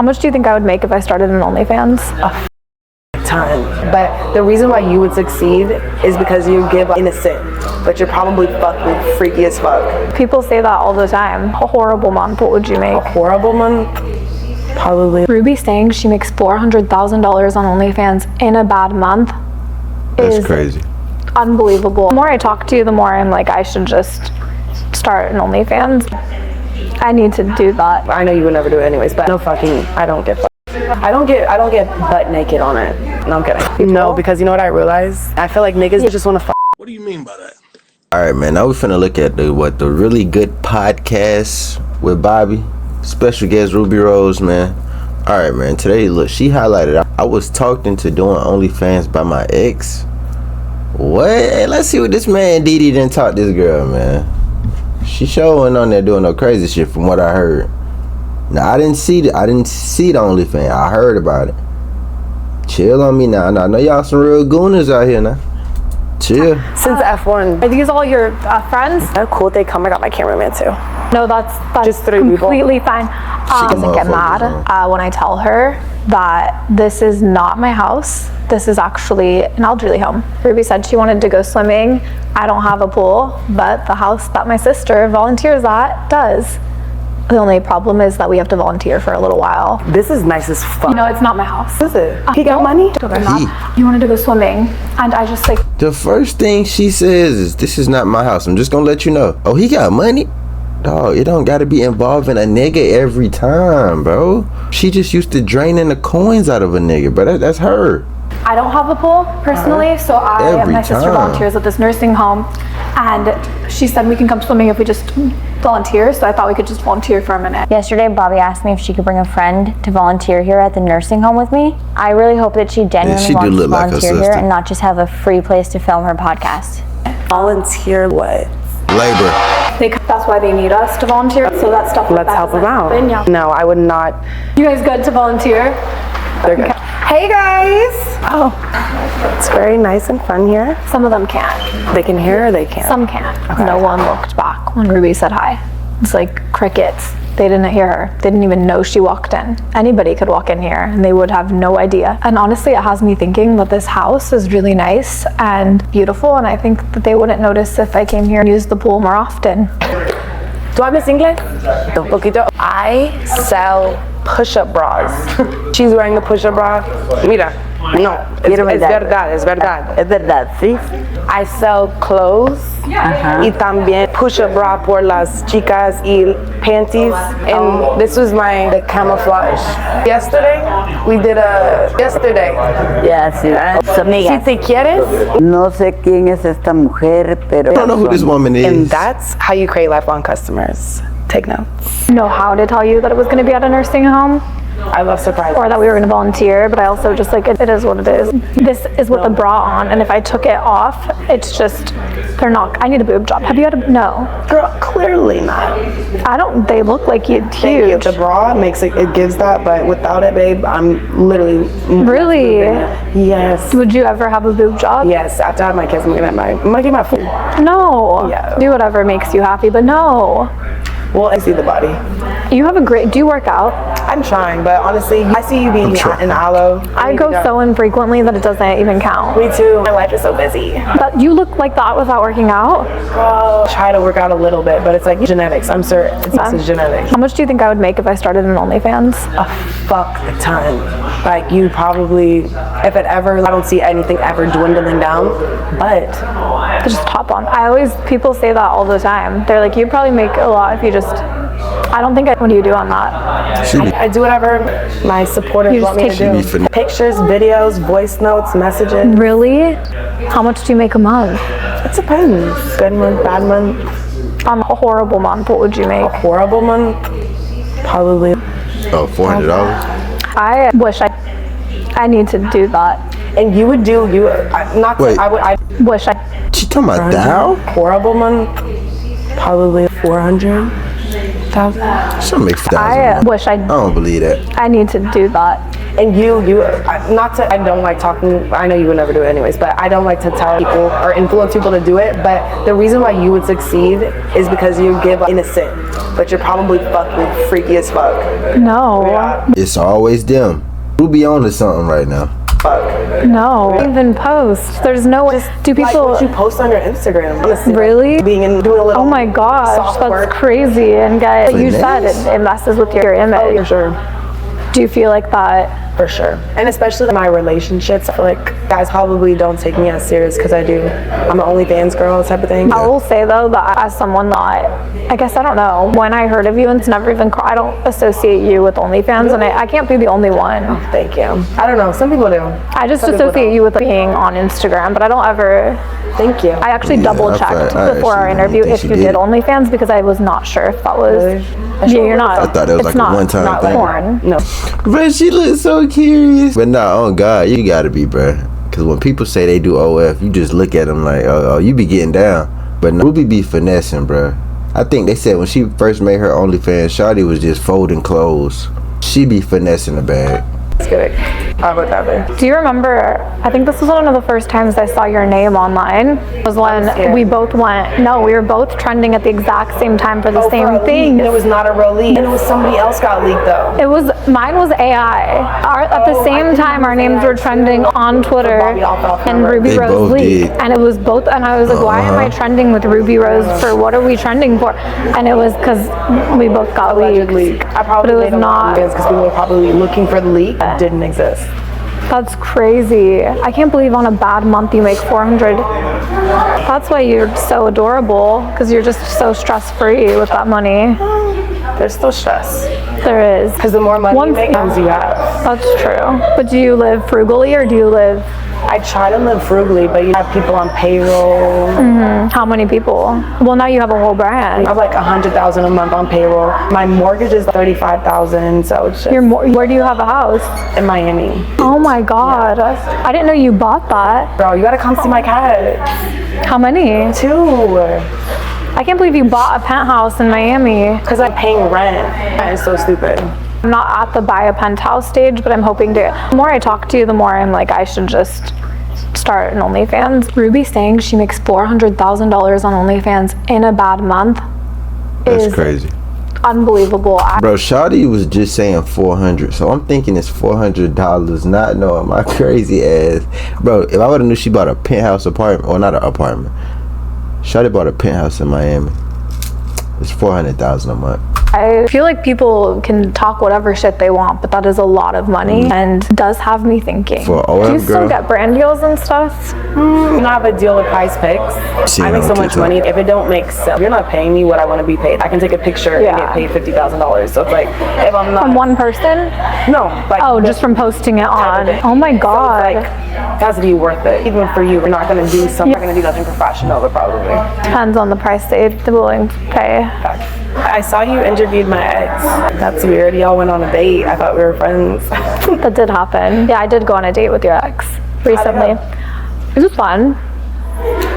How much do you think I would make if I started an OnlyFans? A ton. But the reason why you would succeed is because you give innocent, but you're probably fucking freaky as fuck. People say that all the time. A horrible month, what would you make? A horrible month? Probably. Ruby saying she makes $400,000 on OnlyFans in a bad month. That's crazy. Unbelievable. The more I talk to you, the more I'm like, I should just start an OnlyFans. I need to do that. I know you would never do it anyways, but no fucking, I don't get butt naked on it. No, I'm kidding. No, because you know what I realize? I feel like niggas just want to fuck. What do you mean by that? All right, man. Now we're finna look at the really good podcast with Bobby. Special guest Rubi Rose, man. All right, man. Today, look, she highlighted. I was talked into doing OnlyFans by my ex. What? Hey, let's see what this man Didi done taught this girl, man. She showing on there doing no crazy shit from what I heard. Now I didn't see the OnlyFans. I heard about it. Chill on me now. I know y'all some real gooners out here now. Chill. Since F1. Are these all your friends? How cool they come. I got my cameraman too. No, that's just 3 completely people. fine. She doesn't get mad when I tell her that this is not my house. This is actually an elderly home. Ruby said she wanted to go swimming. I don't have a pool, but the house that my sister volunteers at does. The only problem is that we have to volunteer for a little while. This is nice as fuck. You know, it's not my house. Is it? He got money? You wanted to go swimming, and I just like... The first thing she says is, this is not my house. I'm just gonna let you know. Oh, he got money? Dog, it don't gotta be involving a nigga every time, bro. She just used to draining the coins out of a nigga, but that's her. I don't have a pool personally, so my sister volunteers at this nursing home, and she said we can come swimming if we just volunteer, so I thought we could just volunteer for a minute. Yesterday, Bobby asked me if she could bring a friend to volunteer here at the nursing home with me. I really hope that she genuinely wants to volunteer here and not just have a free place to film her podcast. Volunteer what? Labor. That's why they need us to volunteer, so that stuff like Let's help them out. Yeah. No, I would not. You guys good to volunteer? They're good. Hey guys! Oh. It's very nice and fun here. Some of them can't. They can hear or they can't? Some can't. Okay. No one looked back when Ruby said hi. It's like crickets. They didn't hear her. They didn't even know she walked in. Anybody could walk in here and they would have no idea. And honestly, it has me thinking that this house is really nice and beautiful, and I think that they wouldn't notice if I came here and used the pool more often. ¿Tú hablas inglés? Un poquito. I sell push-up bras. She's wearing the push-up bra. Mira, no, es verdad, es verdad. Es verdad, sí. I sell clothes y también push-up bra por las chicas y panties. And this was the camouflage. Yesterday, we did yesterday. Ya, sí. Si te quieres. No sé quién es esta mujer, pero... I don't know who this woman is. And that's how you create lifelong customers. Take notes. Know how to tell you that it was going to be at a nursing home, I love surprises. or that we were going to volunteer, but I also just like it is what it is. This is with the bra on, and if I took it off, it's just they're not. I need a boob job. Have you had a no? Girl, clearly not. I don't. They look like huge. Thank you. The bra makes it gives that, but without it, babe, I'm literally Really? Yes. Would you ever have a boob job? Yes. After I have my kids, I'm gonna get my food. No. Yeah. Do whatever makes you happy, but no. Well, I see the body. You have a great. Do you work out? I'm trying, but honestly, I see you being an aloe. I go so infrequently that it doesn't even count. Me too. My life is so busy. But you look like that without working out. Girl, try to work out a little bit, but it's like genetics. I'm certain it's genetics. How much do you think I would make if I started an OnlyFans? A fuck a ton. Like you probably, if it ever, I don't see anything ever dwindling down, but Just hop on. People say that all the time. They're like, you probably make a lot if you just, I don't think what do you do on that? I do whatever my supporters want me to do. Pictures, videos, voice notes, messages. Really? How much do you make a month? It depends. Good month, bad month. On a horrible month, what would you make? A horrible month? Probably. Oh, $400? I wish I need to do that. And you would do, I wish I. She talking about thou? Horrible month? Probably 400,000. She'll make 1,000. I wish I don't believe that. I need to do that. And I don't like talking, I know you would never do it anyways, but I don't like to tell people or influence people to do it, but the reason why you would succeed is because you give innocent, but you're probably fucking freaky as fuck. No. Yeah. It's always them. Ruby on to something right now. Fuck. No. I don't even post. There's no. Do people? Like what you post on your Instagram? Honestly, really? Like doing a little. Oh my gosh, that's work. crazy. And guys, you said it messes with your image. Oh, for sure. Do you feel like that? For sure. And especially in my relationships, I feel like guys probably don't take me as serious because I do. I'm an OnlyFans girl type of thing. I will say though that as someone that, I guess I don't know, when I heard of you, and it's never even, I don't associate you with OnlyFans, and I can't be the only one. Oh, thank you. I don't know, some people do. I just associate you with being on Instagram, but I don't ever. Thank you. I actually double checked before our interview if you did OnlyFans because I was not sure if that was. Really? Yeah, you're not. I thought it was like a one-time not thing. Porn. No. Bro, she looks so curious. But nah, oh God, you gotta be, bro. Because when people say they do OF, you just look at them like, oh, you be getting down. But Ruby be finessing, bro. I think they said when she first made her OnlyFans, Shawty was just folding clothes. She be finessing the bag. Just kidding. I would never. Do you remember, I think this was one of the first times I saw your name online, was when we both we were both trending at the exact same time for the same thing. And it was not a real leak. And it was somebody else got leaked though. Mine was AI. At the same time, our names were trending on Twitter, and Rubi Rose leaked. And it was both, and I was like, why am I trending with Rubi Rose for, what are we trending for? And it was because we both got leaked. I probably but it was not. Because people were probably looking for the leak that didn't exist. That's crazy. I can't believe on a bad month you make 400. That's why you're so adorable, because you're just so stress-free with that money. There's still stress. There is. Because the more money you make, the more you have. That's true. But do you live frugally or do you live? I try to live frugally, but you have people on payroll. How many people? Well, now you have a whole brand. I have like $100,000 a month on payroll. My mortgage is $35,000, so it's just. Where do you have a house? In Miami. Oh my God. Yeah. I didn't know you bought that. Bro, you gotta come see my cat. How many? 2. I can't believe you bought a penthouse in Miami. Because I'm paying rent. That is so stupid. I'm not at the buy a penthouse stage, but I'm hoping to. The more I talk to you, the more I'm like, I should just start an OnlyFans. Ruby saying she makes $400,000 on OnlyFans in a bad month. That's crazy. Unbelievable. Bro, Shawty was just saying 400, so I'm thinking it's $400, not knowing my crazy ass. Bro, if I would've knew she bought a penthouse apartment, or not an apartment, Shawty bought a penthouse in Miami. It's $400,000 a month. I feel like people can talk whatever shit they want, but that is a lot of money and does have me thinking. For OF, do you still get brand deals and stuff? I have a deal with Price Picks. I make so much money. If it don't make sense, you're not paying me what I want to be paid. I can take a picture and get paid $50,000. So it's like, if I'm not. From one person? No. Like, just from posting it on. Oh my God. So it's like, it has to be worth it. Even for you, we're not going to do something. We're going to do nothing professional, but probably. Depends on the price they're willing to pay. I saw you interviewed my ex. That's weird. Y'all went on a date. I thought we were friends. That did happen. Yeah, I did go on a date with your ex recently. It was fun.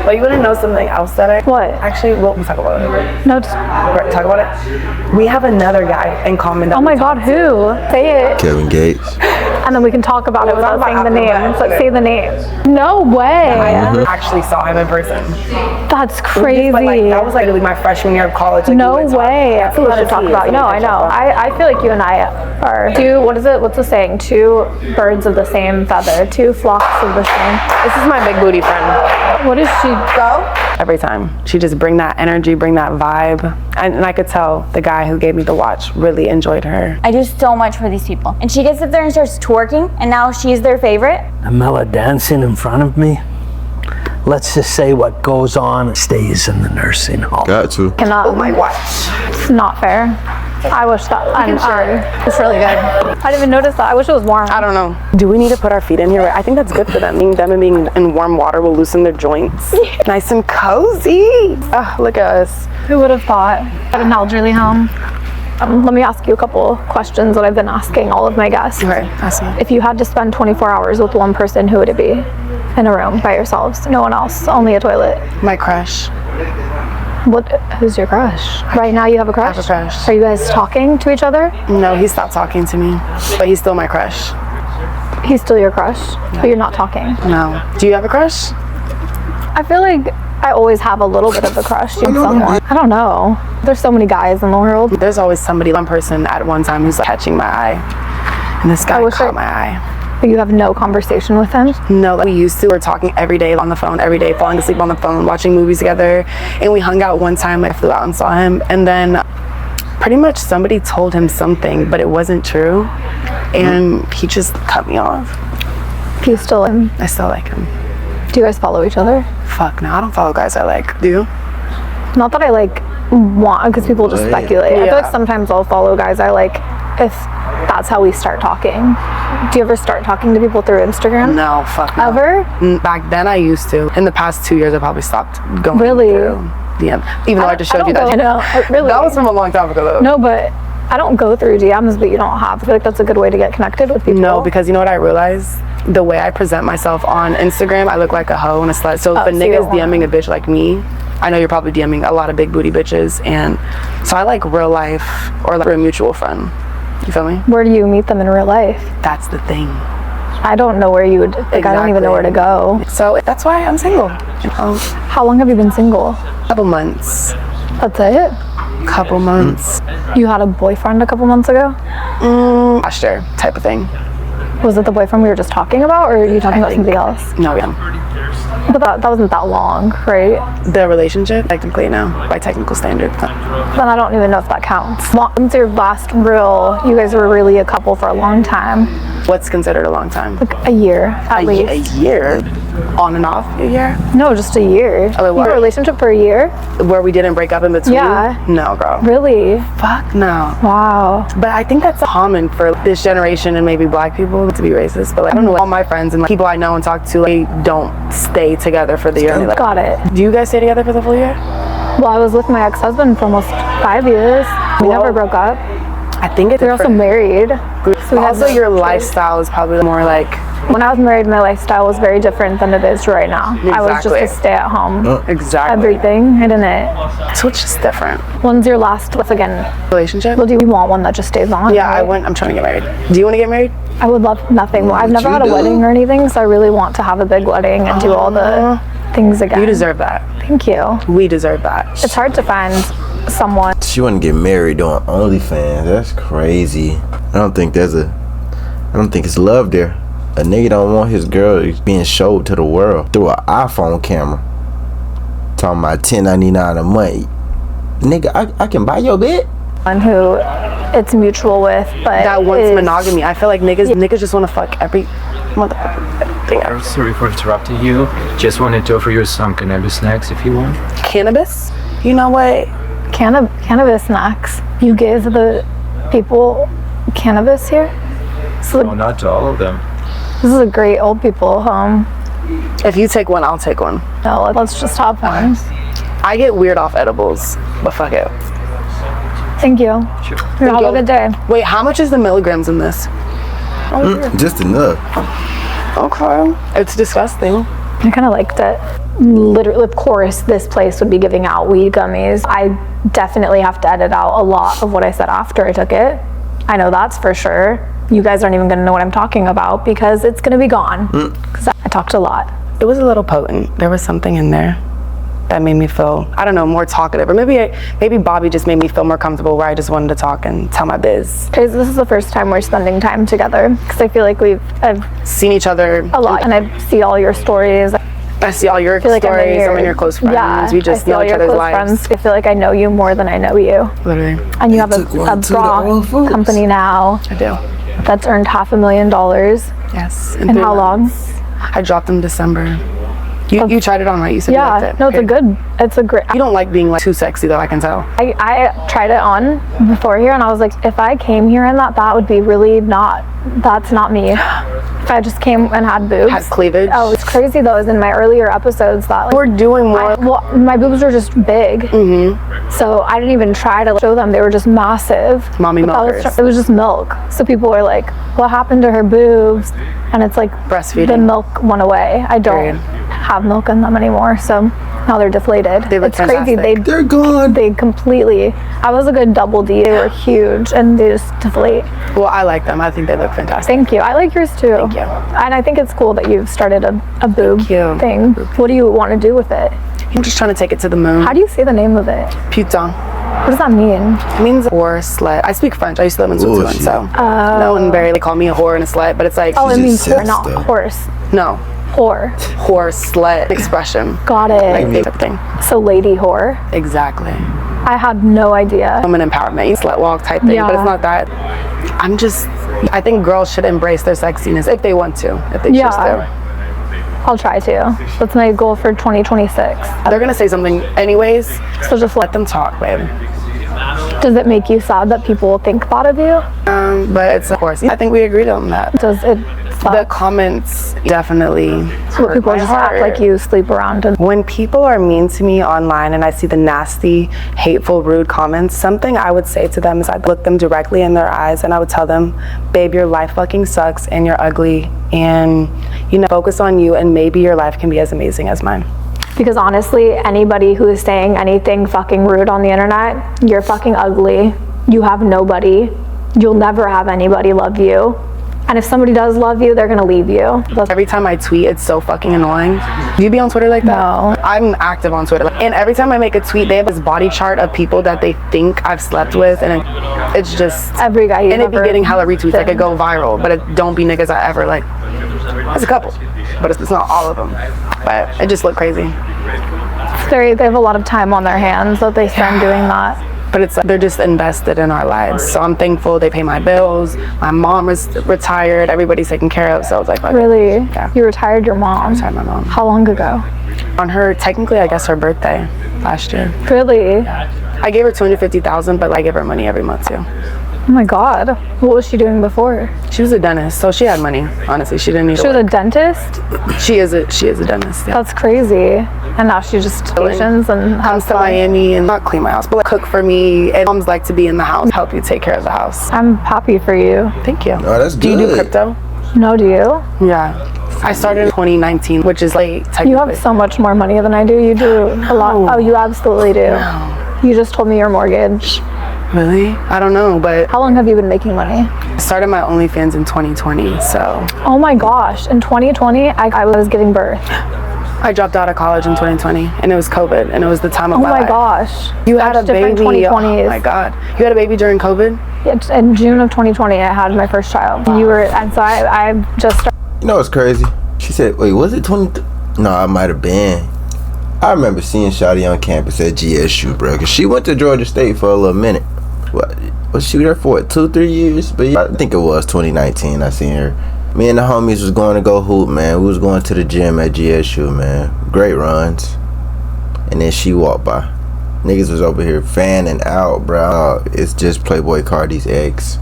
Well, you want to know something else that What? Actually, we'll talk about it. No, Talk about it. We have another guy in common. oh my God, who? Say it. Kevin Gates. And then we can talk about it without saying the name. So say the name. No way. I actually saw him in person. That's crazy. That was like really my freshman year of college. Like, no way. That's what we should talk about. No, I know. I feel like you and I are two, what's the saying? 2 birds of the same feather. 2 flocks of the same. This is my big booty friend. What does she go? Every time. She just bring that energy, bring that vibe. And I could tell the guy who gave me the watch really enjoyed her. I do so much for these people. And she gets up there and starts twerking, and now she's their favorite. Amela dancing in front of me. Let's just say what goes on stays in the nursing home. Got to. Cannot. Oh my watch. It's not fair. I wish that. I'm sorry. It's really good. I didn't even notice that. I wish it was warm. I don't know. Do we need to put our feet in here? I think that's good for them. Them and being in warm water will loosen their joints. Nice and cozy. Oh, look at us. Who would have thought? At an elderly home. Let me ask you a couple questions that I've been asking all of my guests. Okay, ask me. If you had to spend 24 hours with one person, who would it be? In a room by yourselves, no one else, only a toilet. My crush. Who's your crush? Right now you have a crush? I have a crush. Are you guys talking to each other? No, he stopped talking to me, but he's still my crush. He's still your crush, but you're not talking. No. Do you have a crush? I feel like I always have a little bit of a crush on someone. I don't know. There's so many guys in the world. There's always one person at one time who's like catching my eye. And this guy caught my eye. But you have no conversation with him? No, like we used to. We're talking every day on the phone, every day, falling asleep on the phone, watching movies together. And we hung out one time. I flew out and saw him. And then pretty much somebody told him something, but it wasn't true. And he just cut me off. Do you still like him? I still like him. Do you guys follow each other? Fuck no, I don't follow guys I like. Do you? Not that I like want, because people just speculate. I feel like sometimes I'll follow guys I like if that's how we start talking. Do you ever start talking to people through Instagram? No, fuck no. Ever? Back then I used to. In the past 2 years I probably stopped going through DM. Even though I just showed you that. I know, really. That was from a long time ago though. No, but I don't go through DMs, but you don't have. I feel like that's a good way to get connected with people. No, because you know what I realized? The way I present myself on Instagram, I look like a hoe and a slut. So if a nigga's DMing a bitch like me, I know you're probably DMing a lot of big booty bitches. And so I like real life or like a mutual friend. You feel me? Where do you meet them in real life? That's the thing. I don't know where you would, like, I don't even know where to go. So that's why I'm single. How long have you been single? Couple months. That's it? Couple months. You had a boyfriend a couple months ago? Last year type of thing. Was it the boyfriend we were just talking about, or are you talking about something else? No, yeah. But that wasn't that long, right? The relationship, technically now, by technical standards. Then I don't even know if that counts. Since your last real, you guys were really a couple for a long time. What's considered a long time? Like a year, at least. A year? On and off a year? No, just a year. Oh, you were in a relationship for a year? Where we didn't break up in between? Yeah. No, girl. Really? Fuck no. Wow. But I think that's common for this generation and maybe black people, to be racist. But like, I don't know, all my friends and like, people I know and talk to, they don't stay together for the year. Like, got it. Do you guys stay together for the full year? Well, I was with my ex-husband for almost 5 years. We never broke up. I think it's We're also married. So also, your lifestyle is probably more like... When I was married, my lifestyle was very different than it is right now. Exactly. I was just a stay-at-home. Exactly. Everything, isn't it? So it's just different. When's your last, again, relationship? Well, do you want one that just stays on? Yeah, right? I'm trying to get married. Do you want to get married? I would love nothing more. I've never had a wedding or anything, so I really want to have a big wedding and do all the things again. You deserve that. Thank you. We deserve that. It's hard to find someone. She want to get married on OnlyFans. That's crazy. I don't think it's love there. A nigga don't want his girl being showed to the world through an iPhone camera. Talking about $10.99 a month. Nigga, I can buy your bed. One who it's mutual with, but that wants monogamy. I feel like niggas just want to fuck every motherfucking thing. I'm sorry for interrupting you. Just wanted to offer you some cannabis snacks if you want. Cannabis? You know what? Cannabis snacks. You give the people cannabis here? So No, not to all of them. this is a great old people home. If you take one, I'll take one. No, let's just have one. I get weird off edibles, but fuck it. Thank you. Sure. Have a good day. Wait, how much is the milligrams in this? Just enough. Okay. It's disgusting. I kind of liked it. Literally, of course, this place would be giving out weed gummies. I definitely have to edit out a lot of what I said after I took it. I know that's for sure. You guys aren't even going to know what I'm talking about because it's going to be gone. Because I talked a lot. It was a little potent. There was something in there that made me feel, I don't know, more talkative. Or maybe Bobby just made me feel more comfortable where I just wanted to talk and tell my biz. This is the first time we're spending time together because I feel like I've seen each other a lot, and I see all your stories. I see all your stories. I'm in your close friends. Yeah, we just know each other's lives. I feel like I know you more than I know you. Literally. And you have a bra company now. I do. That's earned $500,000. Yes. In how long? I dropped in December. You tried it on, right? You said you liked it. No, it's a great. You don't like being like too sexy though, I can tell. I tried it on before here and I was like, if I came here in that would be really that's not me. If I just came and had boobs. Had cleavage. Oh, it's crazy though, is in my earlier episodes that like, we're doing more. My boobs were just big. So I didn't even try to show them. They were just massive. Mommy milkers. It was just milk. So people were like, what happened to her boobs? And it's like breastfeeding. The milk went away. I don't have milk in them anymore. So Now they're deflated. They look it's crazy. fantastic. They're gone. They completely. I was a good double D. They were huge, and they just deflate. Well, I like them. I think they look fantastic. Thank you. I like yours too. Thank you. And I think it's cool that you've started a boob thing. What do you want to do with it? I'm just trying to take it to the moon. How do you say the name of it? Putain. What does that mean? It means whore, slut. I speak French. I used to live in Switzerland, so no one barely call me a whore and a slut, but it's like Oh, it means just whore, not stuff. horse. no Whore. whore, slut expression. Got Like it. type of thing. So lady whore. Exactly. I had no idea. Woman empowerment, slut walk type thing, but Yeah. it's not that. I think girls should embrace their sexiness if they want to, if they choose to. I'll try to. That's my goal for 2026. They're gonna say something anyways, So just let them talk, babe. does it make you sad that people think that of you? But it's, of course, I think we agreed on that. Does it The suck? comments definitely What hurt people my just act heart. like you sleep around and When people are mean to me online and I see the nasty, hateful, rude comments, something I would say to them is I'd look them directly in their eyes and I would tell them, babe, your life fucking sucks and you're ugly and, focus on you and maybe your life can be as amazing as mine. because honestly, anybody who is saying anything fucking rude on the internet, you're fucking ugly. You have nobody. You'll never have anybody love you. And if somebody does love you, they're gonna leave you. Every time I tweet, it's so fucking annoying. Do you be on Twitter like that? No. I'm active on Twitter. And every time I make a tweet, they have this body chart of people that they think I've slept with. And it's just... Every guy you've And it be ever getting hella retweets. been. Like, it go viral. But it don't be niggas I ever, like... There's a couple. But it's not all of them. But it just look crazy. they have a lot of time on their hands that they spend doing that. But it's like they're just invested in our lives. So I'm thankful they pay my bills. My mom is retired. Everybody's taken care of. So I was like, Really? Yeah. You retired your mom? Retired my mom. How long ago? On her, technically, I guess her birthday last year. Really? I gave her $250,000, but I give her money every month too. Oh my God. What was she doing before? She was a dentist, so she had money. Honestly, she didn't need She to was a work. dentist? She is a dentist. Yeah. That's crazy. And now she just patients and Comes has to fun. Miami and not clean my house, but like cook for me. And moms like to be in the house, help you take care of the house. I'm happy for you. Thank you. Oh, that's Do you do good. crypto? No, do you? Yeah. I started in 2019, which is late. Technically. You have so much more money than I do. You do a lot. Oh, you absolutely do. You just told me your mortgage. Really? I don't know, but How long have you been making money? I started my OnlyFans in 2020, so Oh my gosh. In 2020, I was giving birth. I dropped out of college in 2020, and it was COVID, and it was the time of Oh my my life. gosh. You had a Such different baby. 2020s. Oh my God. You had a baby during COVID? It's in June of 2020, I had my first child. You were, and so I just started. You know what's crazy? She said, wait, was it 20? No, I might have been. I remember seeing Shawty on campus at GSU, bro, because she went to Georgia State for a little minute. What was she there for? 2-3 years? But yeah, I think it was 2019 I seen her. Me and the homies was going to go hoop, man. We was going to the gym at GSU, man. Great runs. And then she walked by. Niggas was over here fanning out, bro. It's just Playboy Cardi's ex.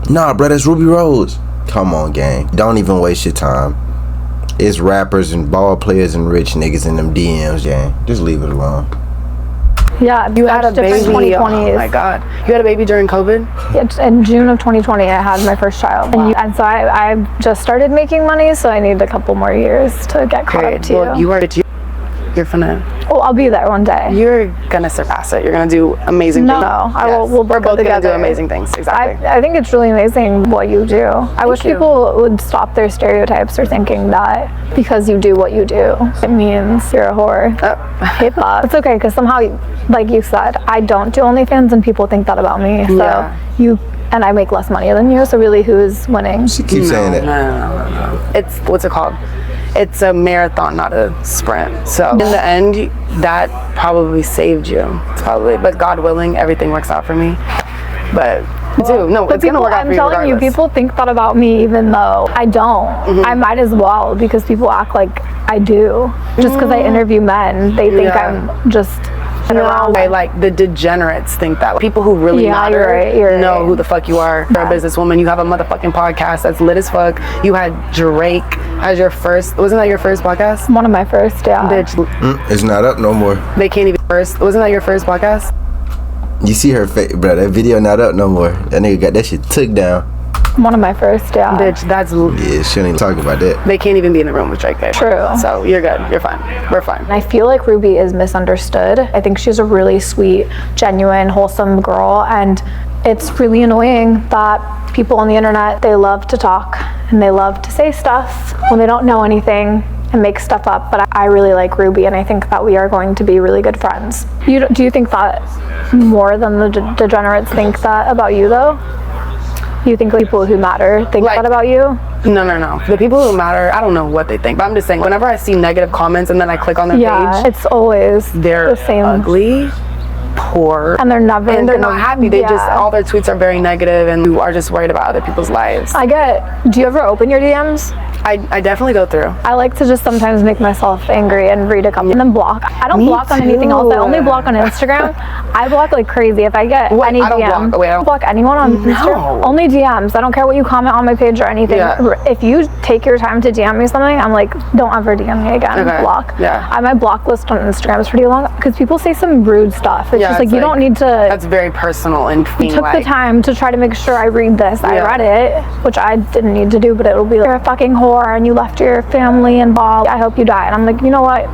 Nah, bro, that's Rubi Rose. Come on, gang. Don't even waste your time. It's rappers and ball players and rich niggas in them DMs, gang. Just leave it alone. Yeah, You had a baby. 2020s. Oh my God. You had a baby during COVID? It's in June of 2020, I had my first child. And so I just started making money, so I need a couple more years to get caught up to Well, you're finna, Oh, I'll be there one day. you're gonna surpass it. You're gonna do amazing No, things. I will. We'll We're both both go gonna do together. amazing things. Exactly. I think it's really amazing what you do. I wish you. people would stop their stereotypes or thinking that because you do what you do, it means you're a whore. I hate that. It's okay, because somehow, like you said, I don't do OnlyFans and people think that about me. So Yeah. and I make less money than you, so really who's winning? She keeps saying that. No. It's, what's it called? It's a marathon, not a sprint. So in the end, that probably saved you. It's probably, but God willing, everything works out for me. But it's gonna work out I'm for you telling you, regardless. people think that about me even though I don't. I might as well, because people act like I do. Just because I interview men, they think Yeah. I'm just... In a wrong way, like the degenerates think that. People who really Yeah, matter you're know right. who the fuck you are. You're a businesswoman. You have a motherfucking podcast that's lit as fuck. You had Drake as your first. Wasn't that your first podcast? One of my first, yeah. Bitch, It's not up no more. they can't even first. Wasn't that your first podcast? You see her face, bro. That video not up no more. That nigga got that shit took down. One of my first, yeah. Bitch, that's... Yeah, she don't even talk about that. They can't even be in the room with Drake there. True. So you're good. You're fine. We're fine. I feel like Ruby is misunderstood. I think she's a really sweet, genuine, wholesome girl, and it's really annoying that people on the internet, they love to talk and they love to say stuff when they don't know anything and make stuff up. But I really like Ruby, and I think that we are going to be really good friends. Do you think that more than the degenerates think that about you, though? You think people who matter think that about you? No. The people who matter, I don't know what they think, but I'm just saying, whenever I see negative comments and then I click on their page, it's always they're the same. Ugly, poor, and they're never and they're not happy. They just, all their tweets are very negative, and you are just worried about other people's lives. Do you ever open your DMs? I definitely go through. I like to just sometimes make myself angry and read a couple and then block. I don't block on anything else. I only block on Instagram. I block like crazy if I get any DM. I don't block anyone on Instagram. Only DMs. I don't care what you comment on my page or anything. Yeah. If you take your time to DM me something, I'm like, don't ever DM me again. Okay. Block. Yeah. My block list on Instagram is pretty long because people say some rude stuff. It's just like, you don't need to. That's very personal and you took the time to try to make sure I read this. I read it, which I didn't need to do, but it'll be like, you're a fucking whore and you left your family and blah. I hope you die. And I'm like, you know what?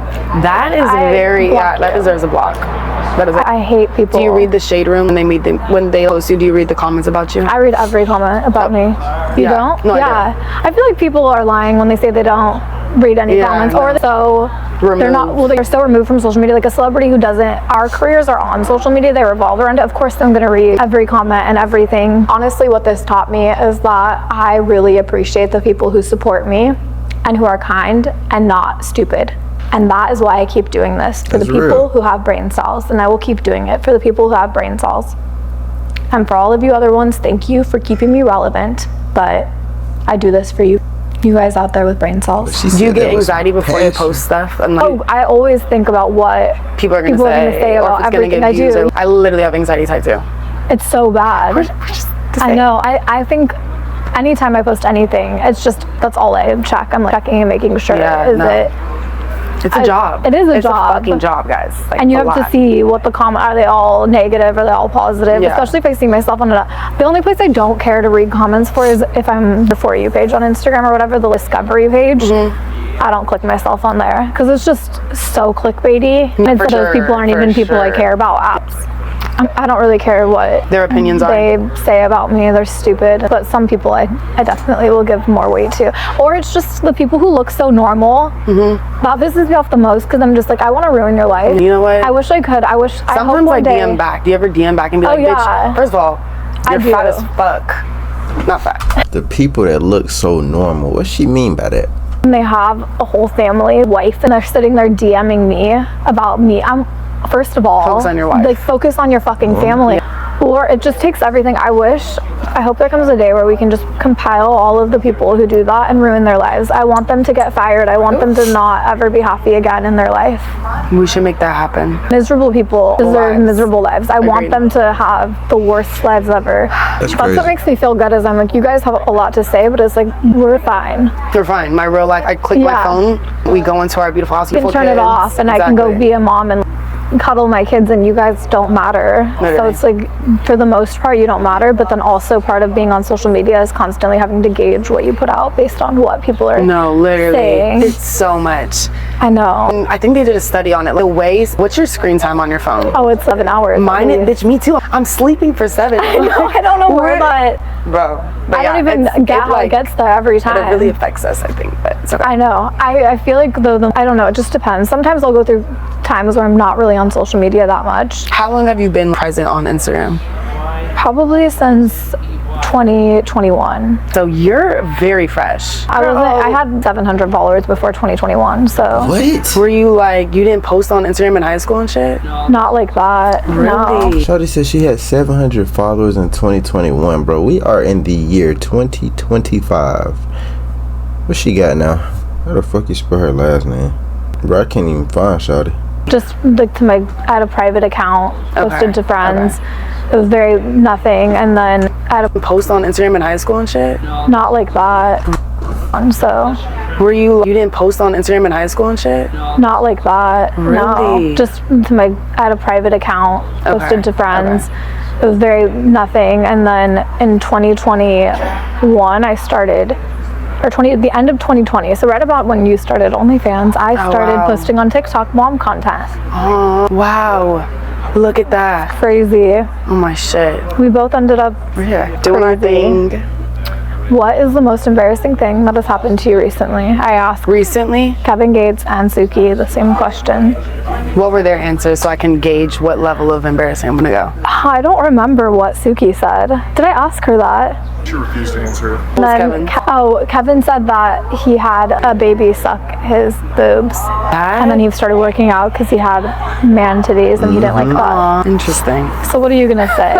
That is that deserves a block. That is I hate people. Do you read the shade room when they post you? Do you read the comments about you? I read every comment about me. You don't? No, I feel like people are lying when they say they don't read any comments, or they're so removed from social media. Like a celebrity who doesn't, our careers are on social media, they revolve around it. Of course I'm gonna read every comment and everything. Honestly, what this taught me is that I really appreciate the people who support me and who are kind and not stupid. And that is why I keep doing this, for the people who have brain cells, and I will keep doing it for the people who have brain cells. And for all of you other ones, thank you for keeping me relevant, but I do this for you guys out there with brain cells. Do you get anxiety before you post stuff? I always think about what people are going to say about everything I do. I literally have anxiety type too. It's so bad. I know. I think anytime I post anything, it's just, that's all I check. I'm like checking and making sure. It's a job. It is a job. It's a fucking job, guys. Like, and you have to see what the comment, are they all negative? Are they all positive? Yeah. Especially if I see myself on the only place I don't care to read comments for is if I'm the For You page on Instagram or whatever, the discovery page. I don't click myself on there because it's just so clickbaity. And those people aren't even people I care about. Apps. I don't really care what their opinions they say about me. They're stupid. But some people I definitely will give more weight to. Or it's just the people who look so normal. That pisses me off the most because I'm just like, I want to ruin your life. You know what? I wish I could. Sometimes I DM back. Do you ever DM back and be like, bitch, first of all, you're fat as fuck. Not fat. The people that look so normal, what's she mean by that? And they have a whole family, wife, and they're sitting there DMing me about me. First of all, focus on your wife. Like, focus on your fucking family. Or it just takes everything. I hope there comes a day where we can just compile all of the people who do that and ruin their lives. I want them to get fired. I want them to not ever be happy again in their life. We should make that happen. Miserable people deserve miserable lives. I want them to have the worst lives ever. That's what makes me feel good, is I'm like, you guys have a lot to say, but it's like, we're fine. We're fine. My real life, I click my phone, we go into our beautiful house. You can turn it off, and I can go be a mom and cuddle my kids, and you guys don't matter. So it's like, for the most part, you don't matter, but then also part of being on social media is constantly having to gauge what you put out based on what people are saying. It's so much. I know. And I think they did a study on it. Like, what's your screen time on your phone? Oh, it's 7 hours. Mine, bitch, me too. I'm sleeping for 7. I don't know where that. Bro. I don't even get how it gets there every time. But it really affects us, I think. But it's okay. I know. I feel like I don't know. It just depends. Sometimes I'll go through times where I'm not really on social media that much. How long have you been present on Instagram? Probably since 2021. So you're very fresh. I had 700 followers before 2021. So what? Were you like, you didn't post on Instagram in high school and shit? Not like that. Really? No. Shawty said she had 700 followers in 2021, bro. We are in the year 2025. What she got now? How the fuck you spell her last name? Bro, I can't even find Shawty. Just like I had a private account posted to friends. It was very nothing, and then I had a post on Instagram in high school and shit. Not like that. So were you didn't post on Instagram in high school and shit? Not like that. Really? No. Just I had a private account posted to friends. It was very nothing, and then in 2020 one, I started, the end of 2020. So right about when you started OnlyFans, I started posting on TikTok mom content. Oh, wow. Look at that. Crazy. Oh my shit. We both ended up doing our thing. What is the most embarrassing thing that has happened to you recently? I asked recently Kevin Gates and 𝐓𝐡𝐚𝐧𝐤 the same question. What were their answers so I can gauge what level of embarrassing I'm gonna go? I don't remember what 𝐓𝐡𝐚𝐧𝐤 said. Did I ask her that? She refused to answer it. Then Kevin said that he had a baby suck his boobs. And then he started working out because he had man titties and he didn't like that. Interesting. So what are you gonna say?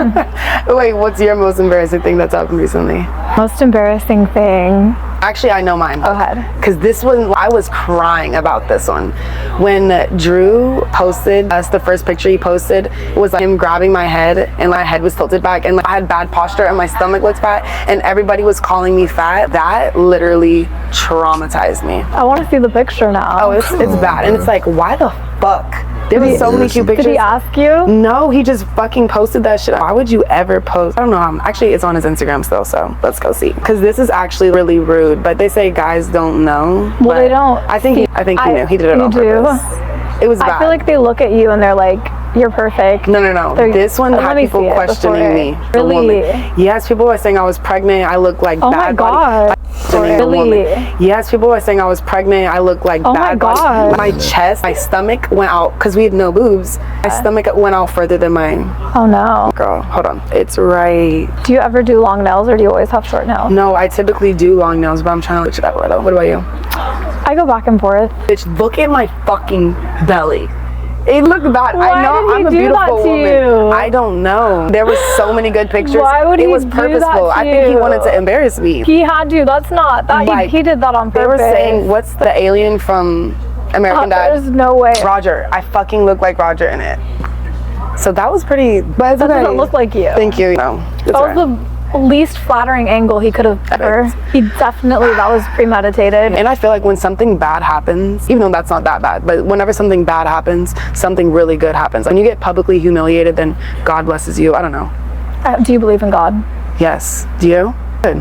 Wait, what's your most embarrassing thing that's happened recently? Most embarrassing thing. Actually, I know mine. Go ahead. Because this one, I was crying about this one. When Drew posted us, the first picture he posted was like him grabbing my head and my head was tilted back and like I had bad posture and my stomach looked fat and everybody was calling me fat. That literally traumatized me. I want to see the picture now. Oh, it's bad. And it's like, why the fuck? There was so many cute pictures. Did he ask you? No, he just fucking posted that shit. Why would you ever post? I don't know. Actually, it's on his Instagram still, so let's go see. Because this is actually really rude, but they say guys don't know. Well, they don't. I think he knew. He did it on purpose. It was bad. I feel like they look at you and they're like, you're perfect. No. This one had people questioning me. Really? Yes, people were saying I was pregnant. I look like bad body. God. Really? Yes, people were saying I was pregnant. I look like bad body. My chest, my stomach went out because we had no boobs. My stomach went out further than mine. Oh no. Girl, hold on. It's right. Do you ever do long nails or do you always have short nails? No, I typically do long nails, but I'm trying to look it up right now. What about you? I go back and forth. Bitch, look at my fucking belly. It looked bad. Why I know I'm a beautiful woman. You? I don't know. There was so many good pictures. Why would it was purposeful. I think he wanted to embarrass me. He had to. That's not that. Like, he did that on purpose. They were saying, what's the alien from American Dad? There's no way. Roger. I fucking look like Roger in it. So that was pretty. But it's that doesn't look like you. Thank you. No, that was the least flattering angle he could have ever. He definitely, that was premeditated. And I feel like when something bad happens, even though that's not that bad, but whenever something bad happens, something really good happens. When you get publicly humiliated, then God blesses you. I don't know. Do you believe in God? Yes. Do you? Good.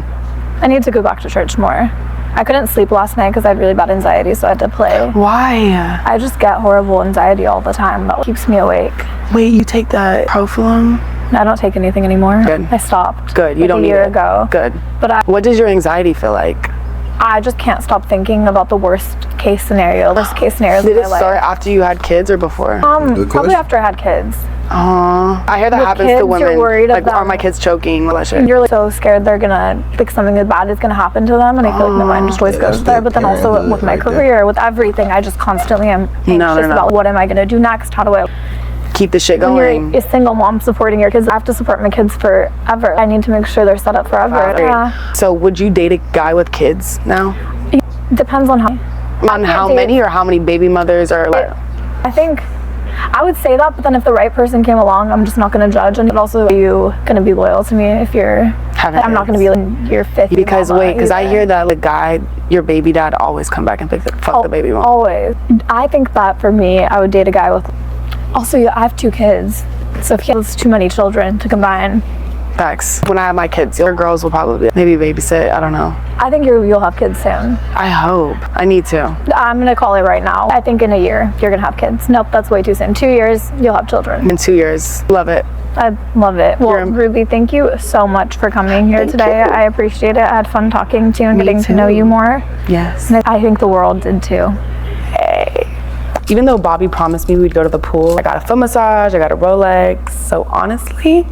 I need to go back to church more. I couldn't sleep last night because I had really bad anxiety, so I had to play. Why? I just get horrible anxiety all the time. That keeps me awake. Wait, you take that Profilum? I don't take anything anymore. Good. I stopped. Good. You don't need it. A year ago. Good. But what does your anxiety feel like? I just can't stop thinking about the worst case scenario. Worst case scenarios. Did it start after you had kids or before? Probably after I had kids. I hear that happens to women. You're worried like, are my kids choking? You're like so scared they're gonna like something bad is gonna happen to them, and I feel like my mind just always goes there. But then also with my career, with everything, I just constantly am anxious about what am I gonna do next? How do I keep the shit going? When you're a single mom supporting your kids, I have to support my kids forever. I need to make sure they're set up forever. Yeah. So would you date a guy with kids now? It depends on how. On how many or how many baby mothers or like? I think I would say that, but then if the right person came along, I'm just not going to judge. And also, are you going to be loyal to me if you're I'm not going to be like your fifth. Because because I hear that like guy, your baby dad always come back and fuck the baby mom. Always. I think that for me, I would date a guy with. Also, I have 2 kids, so if he has too many children to combine. Facts. When I have my kids, your girls will probably maybe babysit. I don't know. I think you'll have kids soon. I hope. I need to. I'm gonna call it right now. I think in a year you're gonna have kids. Nope, that's way too soon. 2 years, you'll have children. In 2 years. Love it. I love it. Well, Ruby, thank you so much for coming here today. I appreciate it. I had fun talking to you and getting to know you more. Yes. And I think the world did too. Hey. Even though Bobby promised me we'd go to the pool, I got a foot massage, I got a Rolex. So honestly,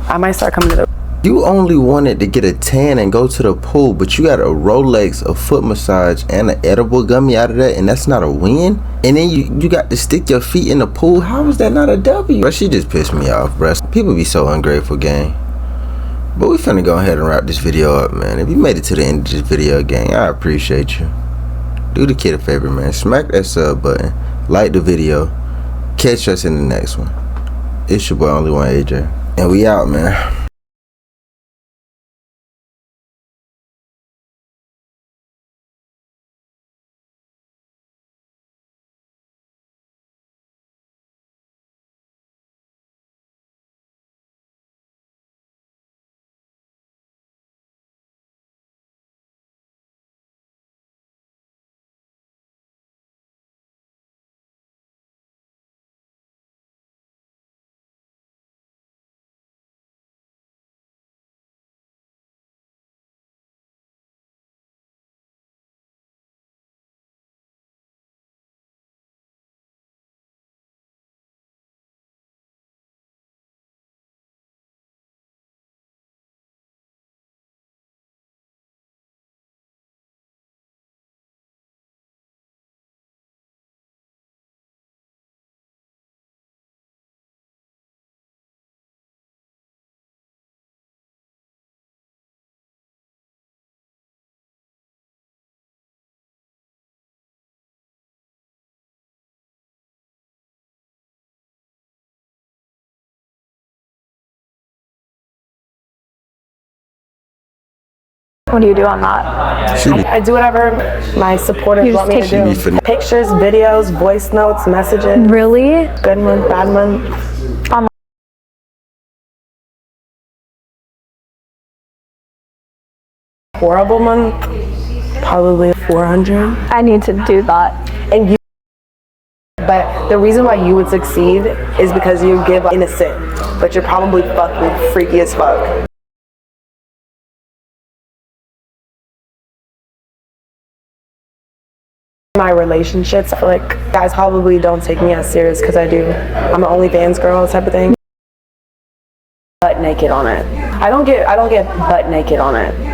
I might start coming to the. You only wanted to get a tan and go to the pool, but you got a Rolex, a foot massage, and an edible gummy out of that, and that's not a win? And then you got to stick your feet in the pool? How is that not a W? Bro, she just pissed me off, bro. People be so ungrateful, gang. But we finna go ahead and wrap this video up, man. If you made it to the end of this video, gang, I appreciate you. Do the kid a favor, man. Smack that sub button. Like the video. Catch us in the next one. It's your boy, Only One AJ. And we out, man. What do you do on that? She be, I do whatever my supporters You want me to just she be do. finna. Pictures, videos, voice notes, messages. Really? Good month, bad month. Horrible month, probably 400. I need to do that. And you, but the reason why you would succeed is because you give up innocent, but you're probably fucking freaky as fuck. My relationships, I feel like guys probably don't take me as serious because I do. I'm an OnlyFans girl type of thing. Butt naked on it. I don't get butt naked on it.